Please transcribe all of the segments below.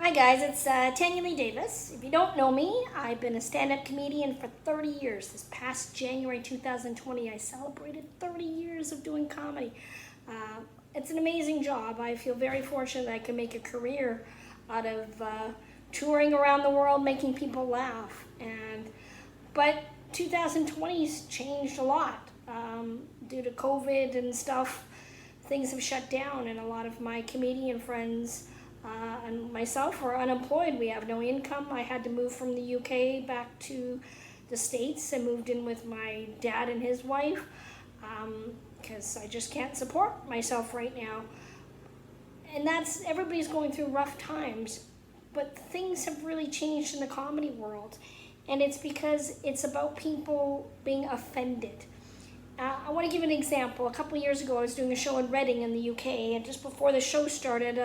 Hi guys, it's Tanyalee Davis. If you don't know me, I've been a stand-up comedian for 30 years. This past January 2020, I celebrated 30 years of doing comedy. It's an amazing job. I feel very fortunate that I can make a career out of touring around the world, making people laugh. But 2020's changed a lot due to COVID and stuff. Things have shut down, and a lot of my comedian friends and myself are unemployed. We have no income. I had to move from the UK back to the States. I moved in with my dad and his wife because I just can't support myself right now. And everybody's going through rough times, but things have really changed in the comedy world. And it's because it's about people being offended. I want to give an example. A couple of years ago, I was doing a show in Reading in the UK, and just before the show started,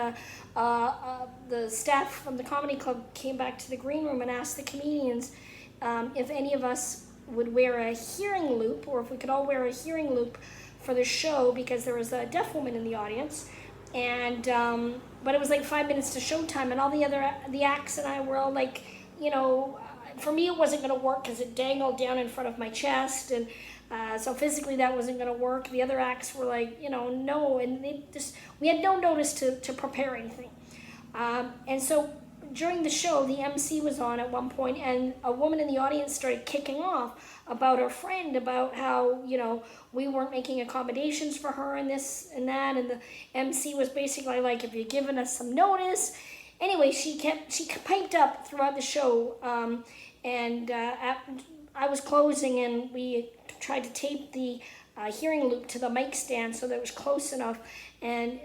the staff from the comedy club came back to the green room and asked the comedians if any of us would wear a hearing loop, or if we could all wear a hearing loop for the show, because there was a deaf woman in the audience. And but it was like 5 minutes to showtime, and all the acts and I were all like, for me it wasn't going to work because it dangled down in front of my chest, and so physically that wasn't going to work. The other acts were like, no, and we had no notice to prepare anything. And so during the show, the MC was on at one point, and a woman in the audience started kicking off about her friend, about how, we weren't making accommodations for her and this and that, and the MC was basically like, if you're giving us some notice. Anyway, she piped up throughout the show, and I was closing, and we tried to tape the hearing loop to the mic stand so that it was close enough, and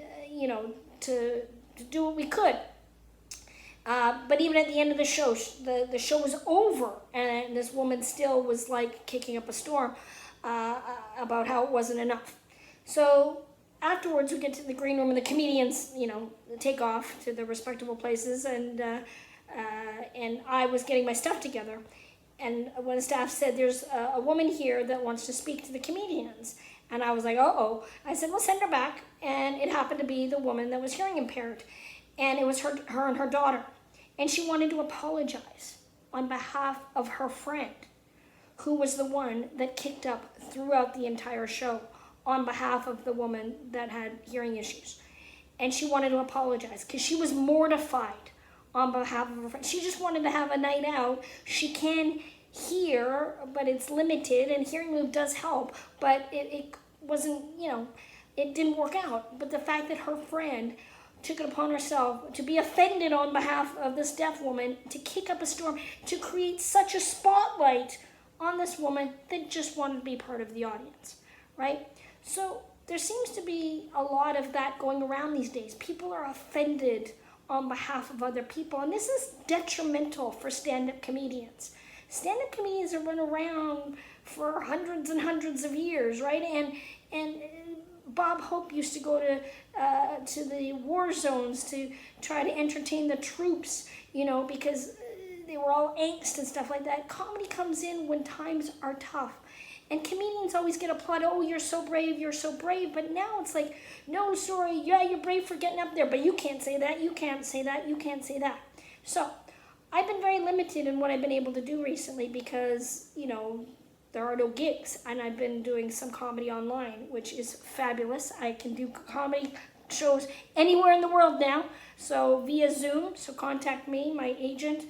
to do what we could. But even at the end of the show, the show was over, and this woman still was like kicking up a storm about how it wasn't enough. So afterwards, we get to the green room, and the comedians, take off to their respectable places, and I was getting my stuff together. And when the staff said, there's a woman here that wants to speak to the comedians. And I was like, uh-oh. I said, well, send her back. And it happened to be the woman that was hearing impaired. And it was her and her daughter. And she wanted to apologize on behalf of her friend, who was the one that kicked up throughout the entire show on behalf of the woman that had hearing issues. And she wanted to apologize because she was mortified on behalf of her friend. She just wanted to have a night out. She can hear, but it's limited, and hearing loop does help, but it wasn't, it didn't work out. But the fact that her friend took it upon herself to be offended on behalf of this deaf woman, to kick up a storm, to create such a spotlight on this woman that just wanted to be part of the audience, right? So there seems to be a lot of that going around these days. People are offended on behalf of other people, and this is detrimental for stand-up comedians. Stand-up comedians have been around for hundreds and hundreds of years, right? And Bob Hope used to go to the war zones to try to entertain the troops, because they were all angst and stuff like that. Comedy comes in when times are tough. And comedians always get applauded. Oh, you're so brave, you're so brave. But now it's like, no, sorry, yeah, you're brave for getting up there, but you can't say that, you can't say that, you can't say that. So I've been very limited in what I've been able to do recently because, there are no gigs. And I've been doing some comedy online, which is fabulous. I can do comedy shows anywhere in the world now. So via Zoom, so contact me, my agent.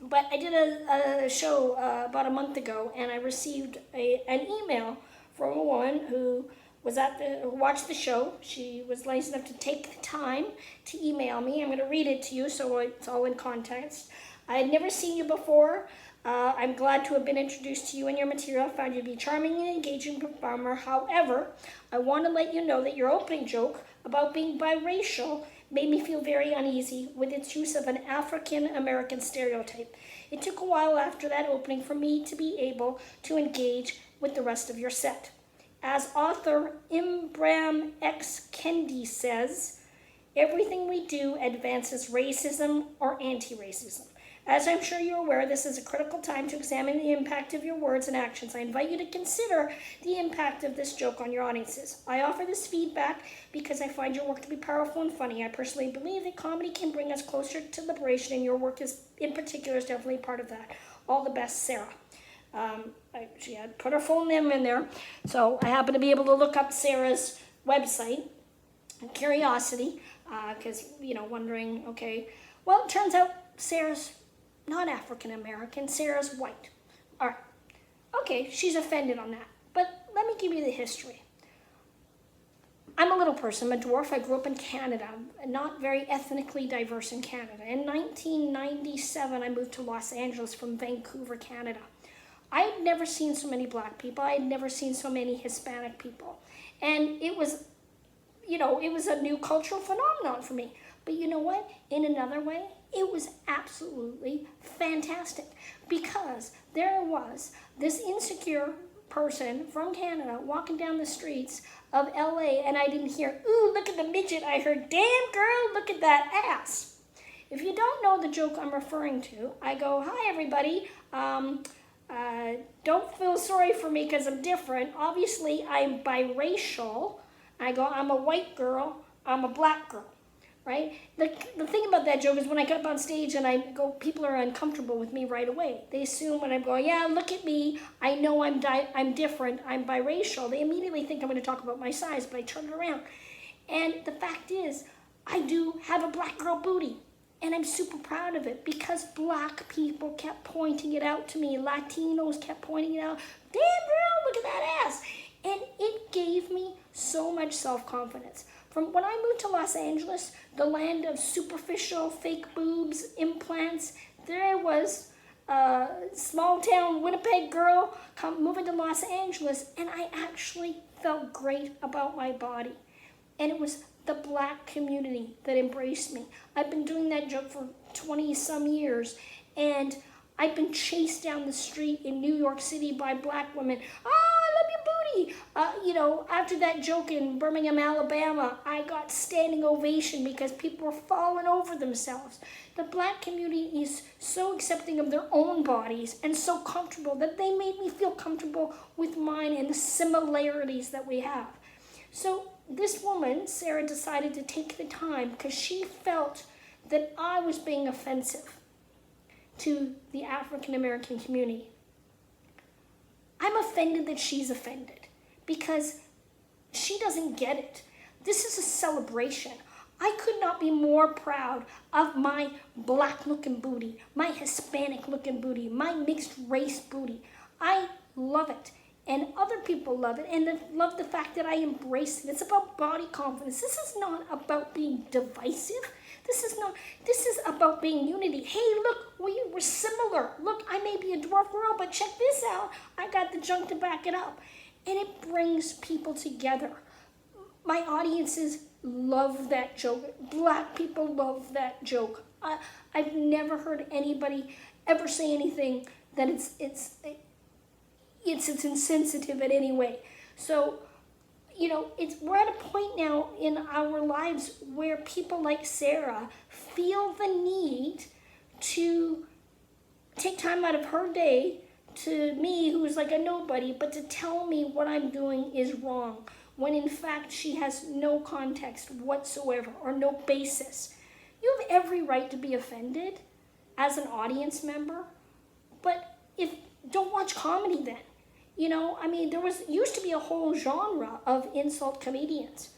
But I did a show about a month ago, and I received an email from a woman who watched the show. She was nice enough to take the time to email me. I'm going to read it to you so it's all in context. I had never seen you before. I'm glad to have been introduced to you and your material. I found you to be a charming and engaging performer. However, I want to let you know that your opening joke about being biracial made me feel very uneasy with its use of an African-American stereotype. It took a while after that opening for me to be able to engage with the rest of your set. As author Imbram X. Kendi says, everything we do advances racism or anti-racism. As I'm sure you're aware, this is a critical time to examine the impact of your words and actions. I invite you to consider the impact of this joke on your audiences. I offer this feedback because I find your work to be powerful and funny. I personally believe that comedy can bring us closer to liberation, and your work is, in particular, is definitely part of that. All the best, Sarah. She had put her full name in there, so I happen to be able to look up Sarah's website, Curiosity, because, wondering, okay. Well, it turns out Sarah's not African American. Sarah's white. All right. Okay, she's offended on that. But let me give you the history. I'm a little person, I'm a dwarf. I grew up in Canada, not very ethnically diverse in Canada. In 1997, I moved to Los Angeles from Vancouver, Canada. I had never seen so many black people. I had never seen so many Hispanic people. And it was, it was a new cultural phenomenon for me. But you know what? In another way, it was absolutely fantastic, because there was this insecure person from Canada walking down the streets of LA, and I didn't hear, ooh, look at the midget. I heard, damn girl, look at that ass. If you don't know the joke I'm referring to, I go, hi everybody, don't feel sorry for me because I'm different. Obviously, I'm biracial. I go, I'm a white girl, I'm a black girl. Right? The thing about that joke is when I get up on stage and I go, people are uncomfortable with me right away. They assume when I'm going, yeah, look at me, I know I'm different, I'm biracial. They immediately think I'm going to talk about my size, but I turn it around. And the fact is, I do have a black girl booty. And I'm super proud of it because black people kept pointing it out to me. Latinos kept pointing it out. Damn girl, look at that ass. And it gave me so much self-confidence. From when I moved to Los Angeles, the land of superficial fake boobs, implants, there I was, a small town Winnipeg girl moving to Los Angeles, and I actually felt great about my body. And it was the black community that embraced me. I've been doing that joke for 20 some years, and I've been chased down the street in New York City by black women. Oh, I love your booty. After that joke in Birmingham, Alabama, I got standing ovation because people were falling over themselves. The black community is so accepting of their own bodies and so comfortable that they made me feel comfortable with mine and the similarities that we have. So this woman, Sarah, decided to take the time because she felt that I was being offensive to the African American community. I'm offended that she's offended because she doesn't get it. This is a celebration. I could not be more proud of my black looking booty, my Hispanic looking booty, my mixed race booty. I love it. And other people love it, and they love the fact that I embrace it. It's about body confidence. This is not about being divisive. This is about being unity. Hey, look, we're similar. Look, I may be a dwarf girl, but check this out. I got the junk to back it up. And it brings people together. My audiences love that joke. Black people love that joke. I've never heard anybody ever say anything that it's insensitive in any way. So, we're at a point now in our lives where people like Sarah feel the need to take time out of her day to me, who's like a nobody, but to tell me what I'm doing is wrong, when in fact she has no context whatsoever or no basis. You have every right to be offended as an audience member, but don't watch comedy then. There used to be a whole genre of insult comedians.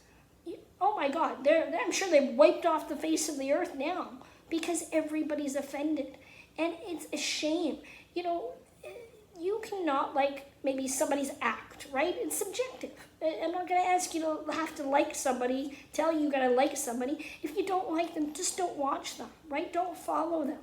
Oh my God, I'm sure they've wiped off the face of the earth now because everybody's offended. And it's a shame. You cannot like maybe somebody's act, right? It's subjective. I'm not going to ask you to have to like somebody, tell you got to like somebody. If you don't like them, just don't watch them, right? Don't follow them.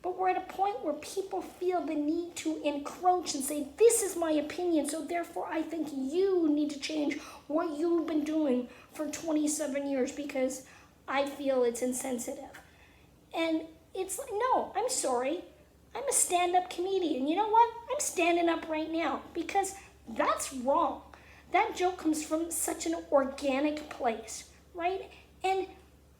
But we're at a point where people feel the need to encroach and say, this is my opinion, so therefore I think you need to change what you've been doing for 27 years because I feel it's insensitive. And it's like, no, I'm sorry. I'm a stand-up comedian. You know what? I'm standing up right now because that's wrong. That joke comes from such an organic place, right? And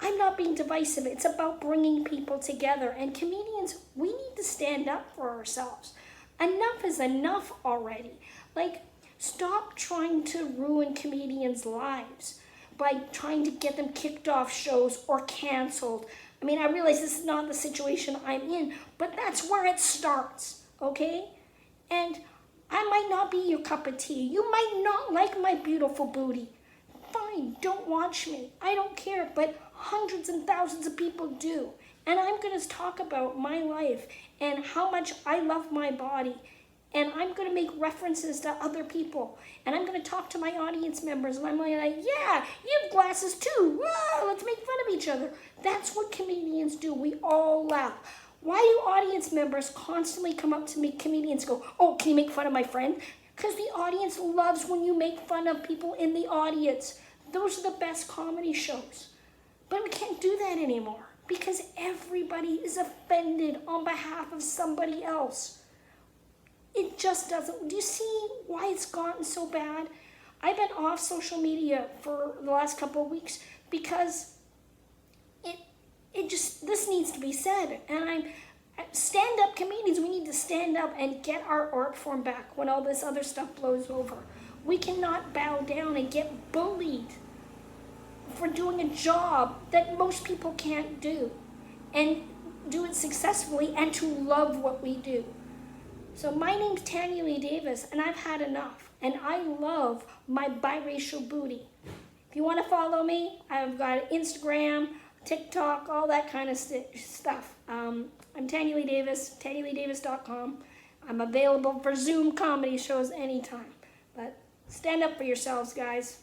I'm not being divisive. It's about bringing people together. And comedians, we need to stand up for ourselves. Enough is enough already. Like, stop trying to ruin comedians' lives by trying to get them kicked off shows or canceled. I mean, I realize this is not the situation I'm in, but that's where it starts, okay? And I might not be your cup of tea. You might not like my beautiful booty. Fine, don't watch me. I don't care, but hundreds and thousands of people do. And I'm going to talk about my life and how much I love my body. And I'm going to make references to other people. And I'm going to talk to my audience members. And I'm like, yeah, you have glasses too. Whoa, let's make fun of each other. That's what comedians do. We all laugh. Why do audience members constantly come up to me, comedians go, oh, can you make fun of my friend? Because the audience loves when you make fun of people in the audience. Those are the best comedy shows. But we can't do that anymore because everybody is offended on behalf of somebody else. It just doesn't. Do you see why it's gotten so bad? I've been off social media for the last couple of weeks because this needs to be said. And stand-up comedians, we need to stand up and get our art form back when all this other stuff blows over. We cannot bow down and get bullied for doing a job that most people can't do and do it successfully and to love what we do. So my name's Tanyalee Davis, and I've had enough. And I love my biracial booty. If you want to follow me, I've got Instagram, TikTok, all that kind of stuff. I'm Tanyalee Davis, TanyaLeeDavis.com. I'm available for Zoom comedy shows anytime. But stand up for yourselves, guys.